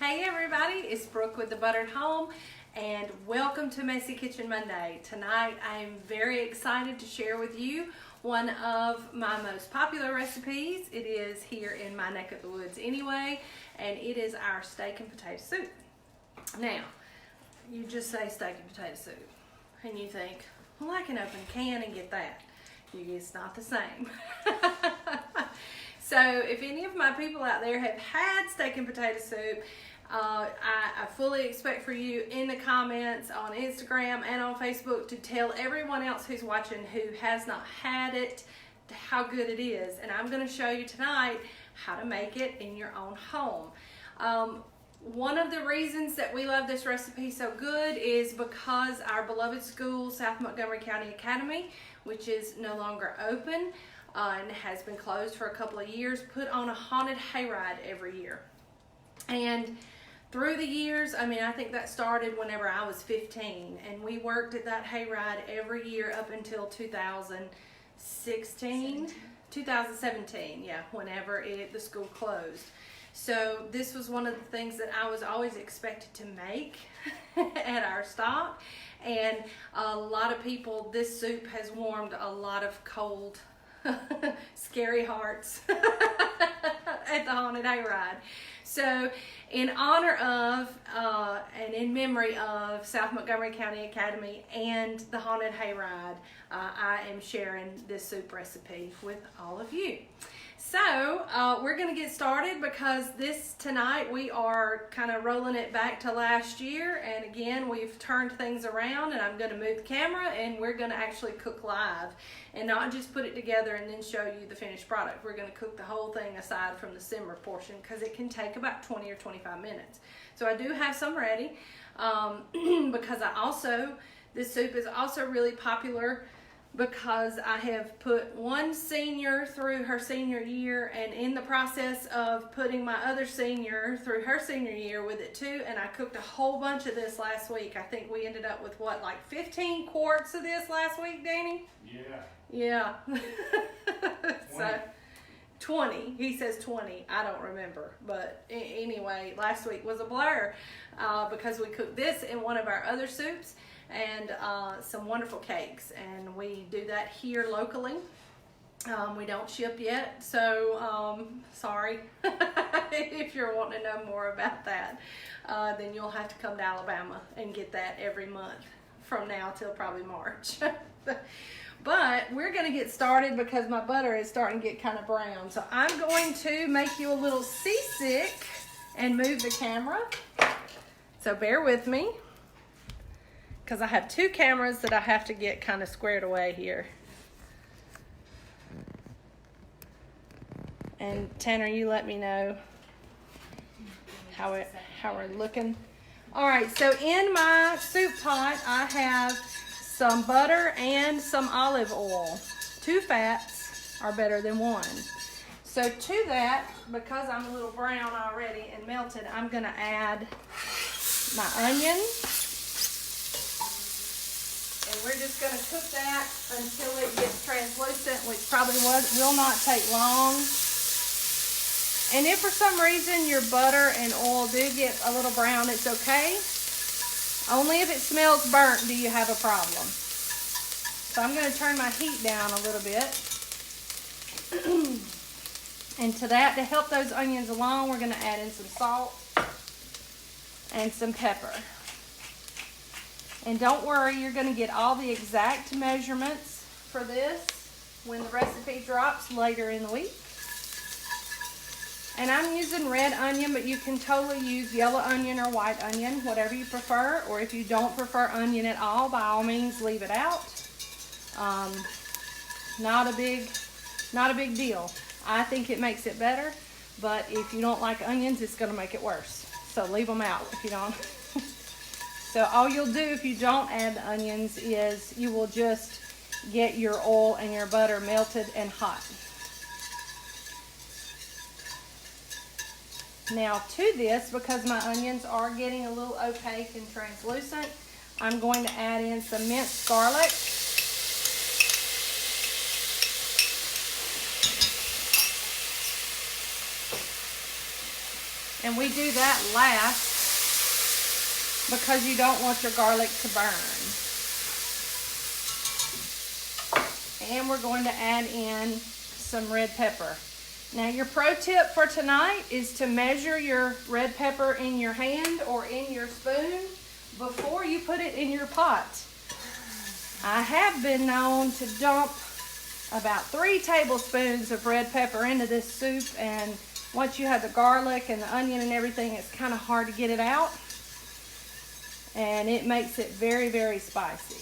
Hey everybody, it's Brooke with The Buttered Home and welcome to Messy Kitchen Monday. Tonight I am very excited to share with you one of my most popular recipes. It is here in my neck of the woods anyway, and it is our steak and potato soup. Now, you just say steak and potato soup and you think, well, I can open a can and get that. It's not the same. So if any of my people out there have had steak and potato soup, I fully expect for you in the comments on Instagram and on Facebook to tell everyone else who's watching who has not had it how good it is. And I'm going to show you tonight how to make it in your own home. One of the reasons that we love this recipe so good is because our beloved school, South Montgomery County Academy, which is no longer open and has been closed for a couple of years, put on a haunted hayride every year. And through the years, I think that started whenever I was 15, and we worked at that hayride every year up until 2017, yeah, whenever the school closed. So this was one of the things that I was always expected to make at our stop, and a lot of people, this soup has warmed a lot of cold, scary hearts at the haunted hayride. So in honor of and in memory of South Montgomery County Academy and the haunted hayride, I am sharing this soup recipe with all of you. So we're going to get started because tonight we are kind of rolling it back to last year, and again we've turned things around, and I'm going to move the camera and we're going to actually cook live and not just put it together and then show you the finished product. We're going to cook the whole thing aside from the simmer portion because it can take about 20 or 25 minutes. So I do have some ready because this soup is also really popular because I have put one senior through her senior year, and in the process of putting my other senior through her senior year with it too, and I cooked a whole bunch of this last week. I think we ended up with what, like 15 quarts of this last week, Danny? Yeah. 20. He says 20. I don't remember. But anyway, last week was a blur because we cooked this in one of our other soups and some wonderful cakes. And we do that here locally. We don't ship yet, so sorry. If you're wanting to know more about that, then you'll have to come to Alabama and get that every month from now till probably March. But we're going to get started because my butter is starting to get kind of brown. So I'm going to make you a little seasick and move the camera. So bear with me because I have two cameras that I have to get kind of squared away here. And Tanner, you let me know how we're looking. All right, so in my soup pot, I have some butter and some olive oil. 2 fats are better than 1. So to that, because I'm a little brown already and melted, I'm gonna add my onion. And we're just gonna cook that until it gets translucent, which probably will not take long. And if for some reason your butter and oil do get a little brown, it's okay. Only if it smells burnt do you have a problem. So I'm going to turn my heat down a little bit. And to that, to help those onions along, we're going to add in some salt and some pepper. And don't worry, you're going to get all the exact measurements for this when the recipe drops later in the week. And I'm using red onion, but you can totally use yellow onion or white onion, whatever you prefer. Or if you don't prefer onion at all, by all means, leave it out. Not a big deal. I think it makes it better, but if you don't like onions, it's going to make it worse. So leave them out if you don't. So all you'll do if you don't add the onions is you will just get your oil and your butter melted and hot. Now to this, because my onions are getting a little opaque and translucent, I'm going to add in some minced garlic. And we do that last because you don't want your garlic to burn. And we're going to add in some red pepper. Now your pro tip for tonight is to measure your red pepper in your hand or in your spoon before you put it in your pot. I have been known to dump about 3 tablespoons of red pepper into this soup, and once you have the garlic and the onion and everything, it's kind of hard to get it out, and it makes it very, very spicy.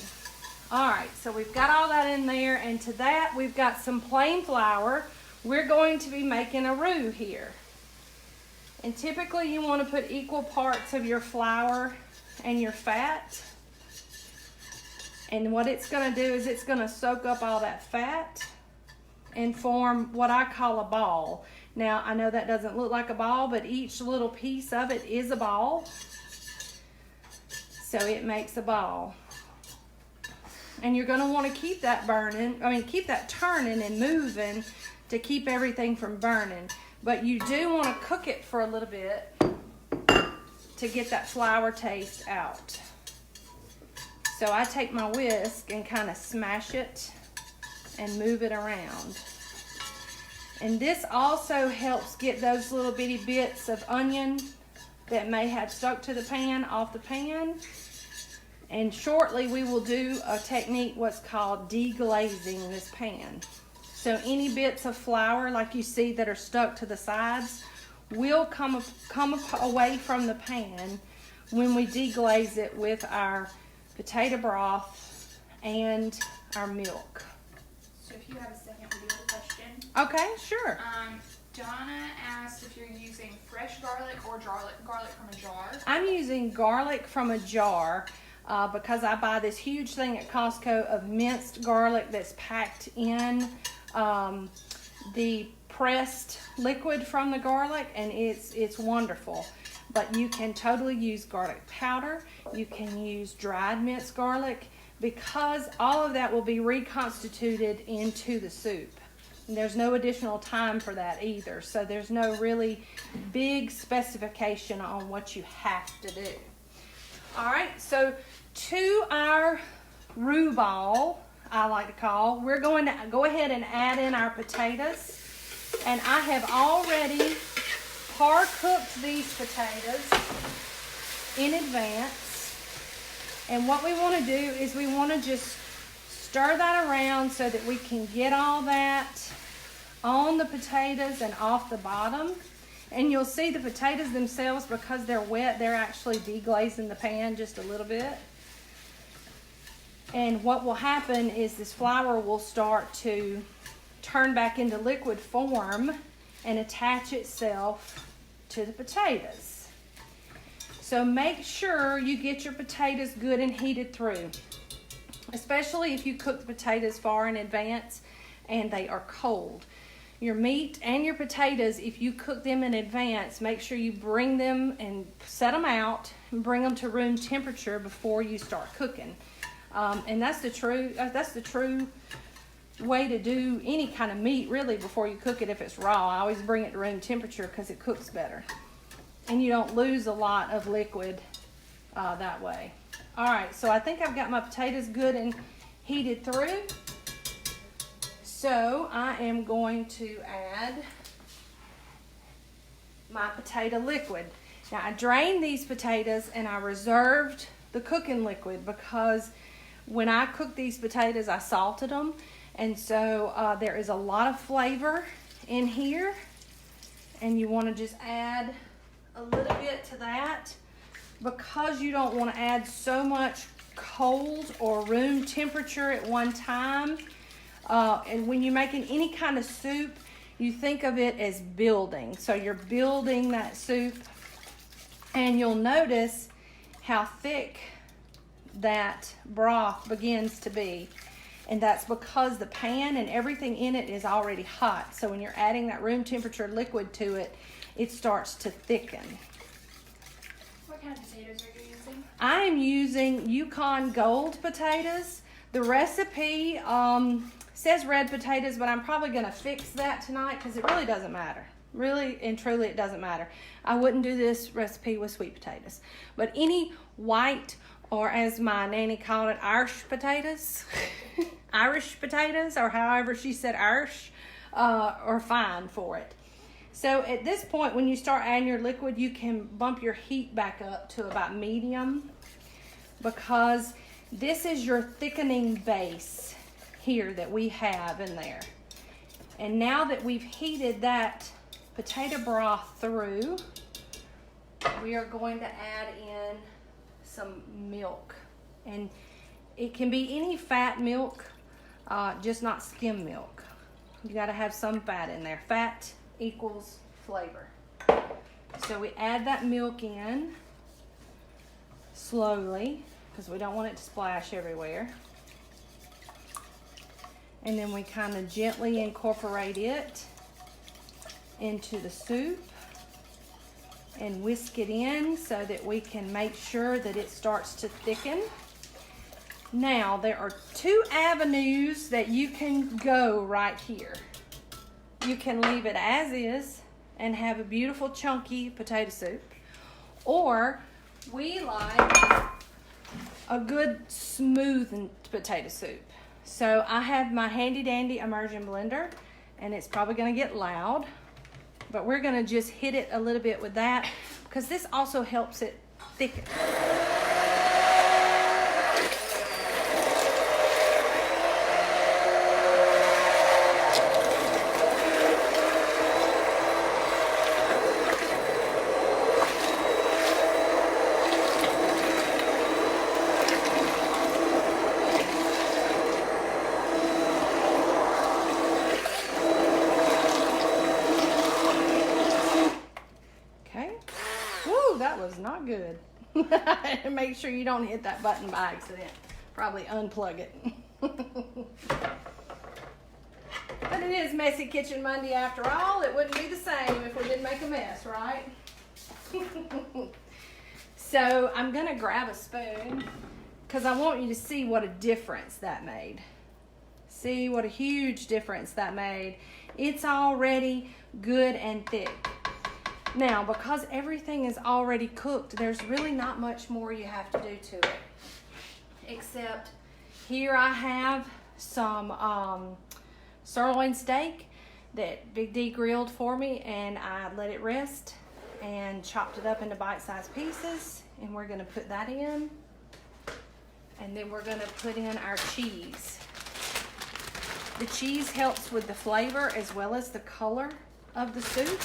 All right, so we've got all that in there, and to that we've got some plain flour. We're going to be making a roux here. And typically you want to put equal parts of your flour and your fat. And what it's going to do is it's going to soak up all that fat and form what I call a ball. Now, I know that doesn't look like a ball, but each little piece of it is a ball. So it makes a ball. And you're going to want to keep that keep that turning and moving to keep everything from burning. But you do want to cook it for a little bit to get that flour taste out. So I take my whisk and kind of smash it and move it around. And this also helps get those little bitty bits of onion that may have stuck to the pan off the pan. And shortly we will do a technique what's called deglazing this pan. So any bits of flour like you see that are stuck to the sides will come away from the pan when we deglaze it with our potato broth and our milk. So if you have a second, we do have a question. Okay, sure. Donna asked if you're using fresh garlic or garlic from a jar. I'm using garlic from a jar because I buy this huge thing at Costco of minced garlic that's packed in the pressed liquid from the garlic, and it's wonderful. But you can totally use garlic powder. You can use dried minced garlic because all of that will be reconstituted into the soup. And there's no additional time for that either. So there's no really big specification on what you have to do. All right, so to our roux ball, I like to call, we're going to go ahead and add in our potatoes. And I have already par-cooked these potatoes in advance. And what we want to do is we want to just stir that around so that we can get all that on the potatoes and off the bottom. And you'll see the potatoes themselves, because they're wet, they're actually deglazing the pan just a little bit. And what will happen is this flour will start to turn back into liquid form and attach itself to the potatoes. So make sure you get your potatoes good and heated through, especially if you cook the potatoes far in advance and they are cold. Your meat and your potatoes, if you cook them in advance, make sure you bring them and set them out and bring them to room temperature before you start cooking. And that's the true way to do any kind of meat, really, before you cook it. If it's raw, I always bring it to room temperature because it cooks better. And you don't lose a lot of liquid that way. All right, so I think I've got my potatoes good and heated through. So I am going to add my potato liquid. Now I drained these potatoes and I reserved the cooking liquid because when I cooked these potatoes, I salted them. And so there is a lot of flavor in here. And you want to just add a little bit to that because you don't want to add so much cold or room temperature at one time. And when you're making any kind of soup, you think of it as building. So you're building that soup, and you'll notice how thick that broth begins to be. And that's because the pan and everything in it is already hot. So when you're adding that room temperature liquid to it, it starts to thicken. What kind of potatoes are you using? I am using Yukon Gold potatoes. The recipe says red potatoes, but I'm probably going to fix that tonight because it really doesn't matter. Really and truly, it doesn't matter. I wouldn't do this recipe with sweet potatoes. But any white, or as my nanny called it, Irish potatoes, Irish potatoes, or however she said Irish, are fine for it. So at this point, when you start adding your liquid, you can bump your heat back up to about medium, because this is your thickening base here that we have in there. And now that we've heated that potato broth through, we are going to add in some milk. And it can be any fat milk, just not skim milk. You got to have some fat in there. Fat equals flavor. So we add that milk in slowly, because we don't want it to splash everywhere. And then we kind of gently incorporate it into the soup and whisk it in so that we can make sure that it starts to thicken. Now, there are two avenues that you can go right here. You can leave it as is and have a beautiful chunky potato soup, or we like a good smooth potato soup. So I have my handy dandy immersion blender, and it's probably going to get loud, but we're going to just hit it a little bit with that, because this also helps it thicken. That was not good. Make sure you don't hit that button by accident. Probably unplug it. But it is Messy Kitchen Monday after all. It wouldn't be the same if we didn't make a mess, right? So I'm going to grab a spoon, because I want you to see what a difference that made. See what a huge difference that made. It's already good and thick. Now, because everything is already cooked, there's really not much more you have to do to it. Except here I have some sirloin steak that Big D grilled for me, and I let it rest and chopped it up into bite-sized pieces. And we're going to put that in. And then we're going to put in our cheese. The cheese helps with the flavor as well as the color of the soup.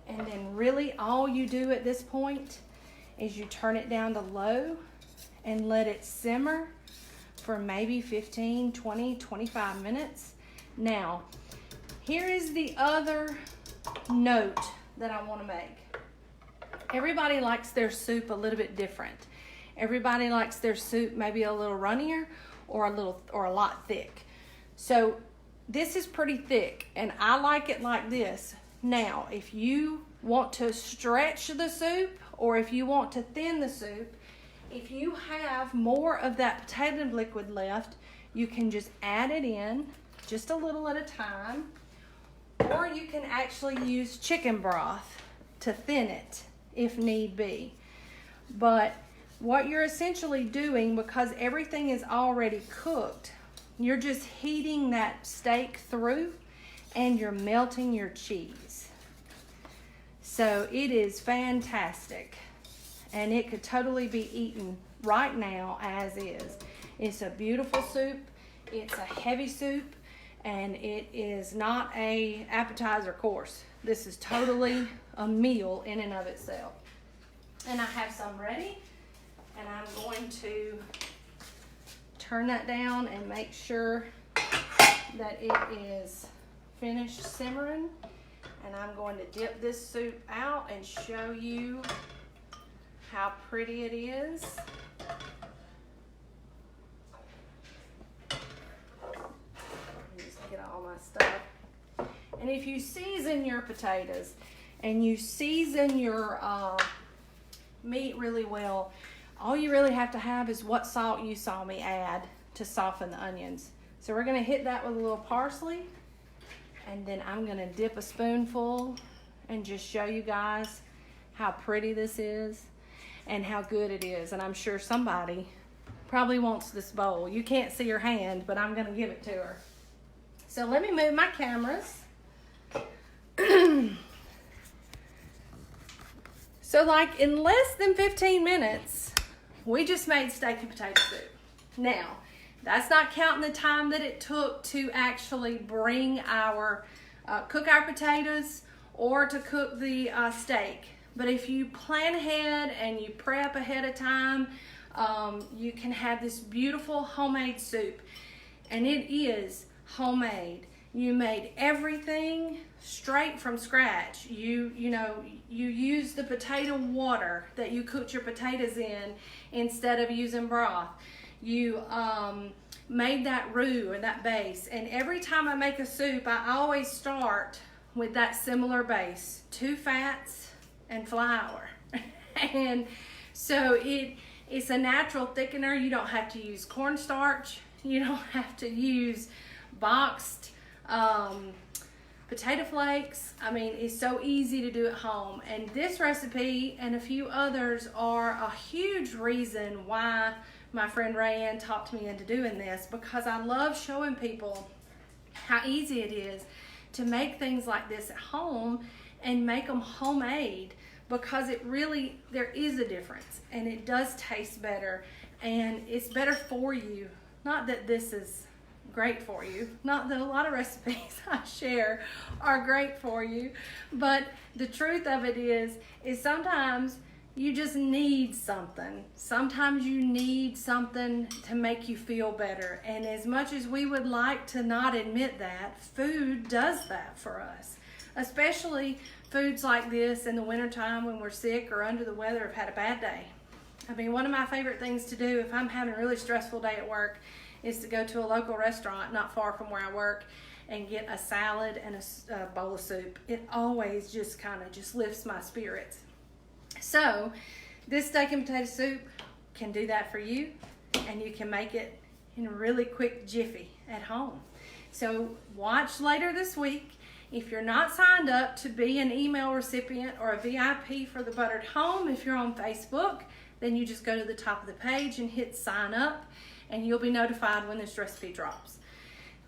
And then really all you do at this point is you turn it down to low and let it simmer for maybe 15, 20, 25 minutes. Now, here is the other note that I want to make. Everybody likes their soup a little bit different. Everybody likes their soup maybe a little runnier or a lot thick. So this is pretty thick, and I like it like this. Now, if you want to stretch the soup, or if you want to thin the soup, if you have more of that potato liquid left, you can just add it in just a little at a time, or you can actually use chicken broth to thin it if need be. But what you're essentially doing, because everything is already cooked, you're just heating that steak through and you're melting your cheese. So it is fantastic, and it could totally be eaten right now as is. It's a beautiful soup. It's a heavy soup, and it is not a appetizer course. This is totally a meal in and of itself. And I have some ready, and I'm going to turn that down and make sure that it is finished simmering. And I'm going to dip this soup out and show you how pretty it is. Just get all my stuff. And if you season your potatoes and you season your meat really well, all you really have to have is what salt you saw me add to soften the onions. So we're going to hit that with a little parsley, And then I'm gonna dip a spoonful and just show you guys how pretty this is and how good it is. And I'm sure somebody probably wants this bowl. You can't see her hand, but I'm gonna give it to her. So let me move my cameras. So like in less than 15 minutes, we just made steak and potato soup. Now, that's not counting the time that it took to actually bring our, cook our potatoes or to cook the steak. But if you plan ahead and you prep ahead of time, you can have this beautiful homemade soup. And it is homemade. You made everything straight from scratch. You use the potato water that you cooked your potatoes in instead of using broth. You made that roux or that base. And every time I make a soup, I always start with that similar base, 2 fats and flour. And so it's a natural thickener. You don't have to use cornstarch. You don't have to use boxed potato flakes. I mean, it's so easy to do at home. And this recipe and a few others are a huge reason why my friend Rayanne talked me into doing this, because I love showing people how easy it is to make things like this at home and make them homemade, because there is a difference and it does taste better and it's better for you. Not that this is great for you, not that a lot of recipes I share are great for you, but the truth of it is sometimes you just need something. Sometimes you need something to make you feel better. And as much as we would like to not admit that, food does that for us. Especially foods like this in the wintertime when we're sick or under the weather or have had a bad day. I mean, one of my favorite things to do if I'm having a really stressful day at work is to go to a local restaurant not far from where I work and get a salad and a bowl of soup. It always just kind of just lifts my spirits. So this steak and potato soup can do that for you, and you can make it in a really quick jiffy at home. So watch later this week. If you're not signed up to be an email recipient or a VIP for the Buttered Home, if you're on Facebook, then you just go to the top of the page and hit sign up, and you'll be notified when this recipe drops.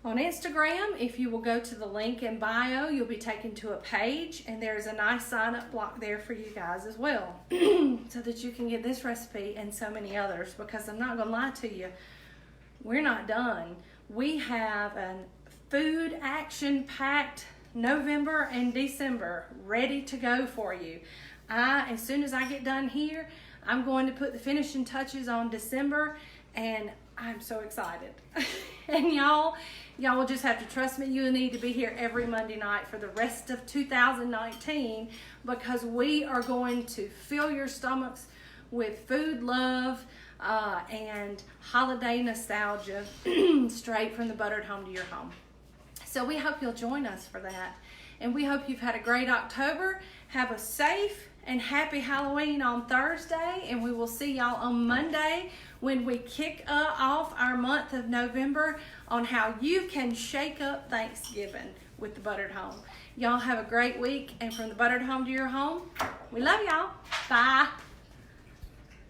On Instagram, if you will go to the link in bio, you'll be taken to a page, and there's a nice sign up block there for you guys as well, so that you can get this recipe and so many others, because I'm not gonna lie to you, we're not done. We have a food action packed November and December ready to go for you. As soon as I get done here, I'm going to put the finishing touches on December, and I'm so excited. And y'all will just have to trust me. You need to be here every Monday night for the rest of 2019, because we are going to fill your stomachs with food love and holiday nostalgia straight from the Buttered Home to your home. So we hope you'll join us for that. And we hope you've had a great October. Have a safe and happy Halloween on Thursday, and we will see y'all on Monday when we kick off our month of November on how you can shake up Thanksgiving with the Buttered Home. Y'all have a great week, and from the Buttered Home to your home, we love y'all. Bye.